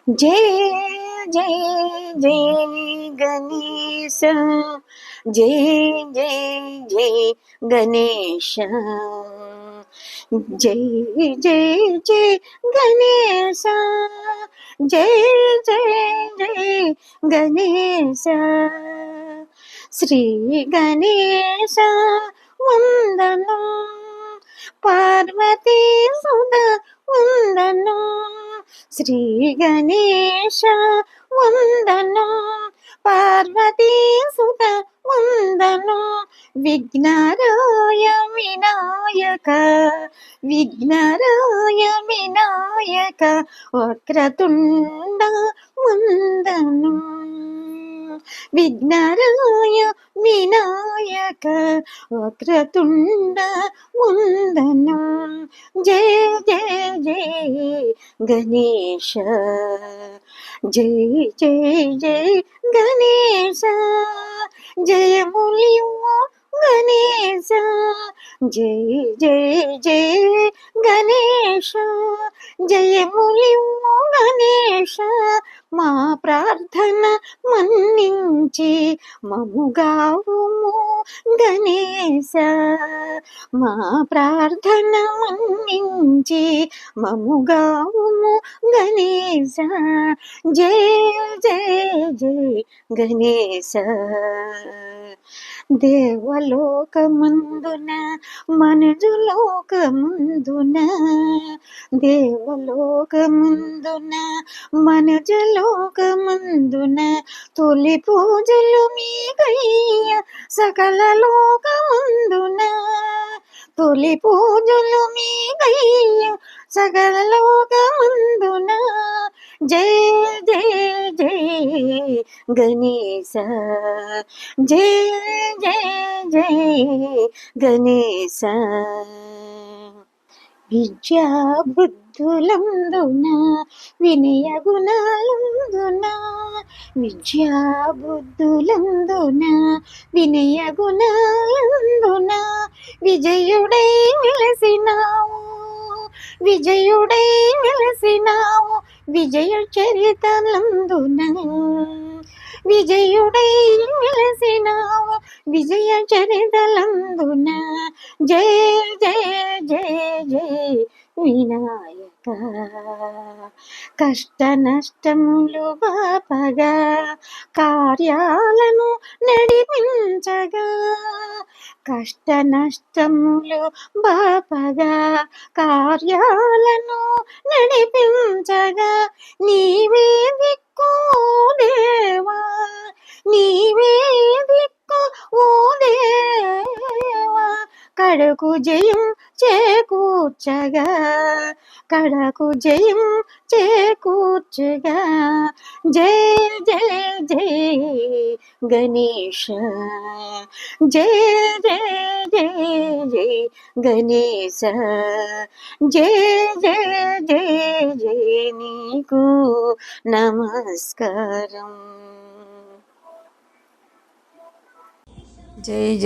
जय जय जय गणेश, जय जय जय गणेश, जय जय जय गणेश, जय जय जय गणेश। श्री गणेश वंदनम, पार्वती सुत वंदनम, श्री गणेश वंदनम, पार्वती सुत वंदनम, विघ्नराय विनायक, विघ्नराय विनायक, वक्रतुंड वंदनम, विघ्नराय विनायक, वक्रतुंड वंदनम। जय जय जय गणेश, जय जय जय गणेश, जय मुलियो गणेश, जय जय जय गणेश, जय मुलियो गणेश। మా ప్రార్థన మన్నించి మముగావుము గణేశ, మా ప్రార్థన మన్నించి మముగావుము గణేశ, జయ జయ జయ గణేశ। దేవలోకమందున మనుజులోకమందున, దేవలోకమందున మనుజలోకమందున, తొలి పూజలు మీకయ్య సకల లోకమందున, తొలి పూజలు మీకయ్య సకల లోకమందున। జయ జయ జయ గణేశ, జయ జయ జయ గణేశ। విద్యా బుద్ధులందున వినయ గుణాలందున, విద్యా బుద్ధులందున వినయ గుణాలందున, విజయుడై వెలసినావు, విజయుడై వెలసినావు, విజయ చరితలందున, విజయుడై వెలసినావు, విజయ చరితలందున। జయ జయ జయ జయ వినాయక, కష్ట నష్టములు బాపగా కార్యాలను నడిపించగా, కష్ట నష్టములు బాపగా కార్యాలను నడిపించగా, నీవే దిక్కు దేవా, నీవే దిక్కు ఓ దేవా, కడకు జయం చేకూర్చగా, కడకు జయం చేకూర్చగా। జయ జయ జయ గణేశ, జయ జయ జయ జయ గణేశ, జయ జయ జయ జయ నీకు నమస్కారం। జై జై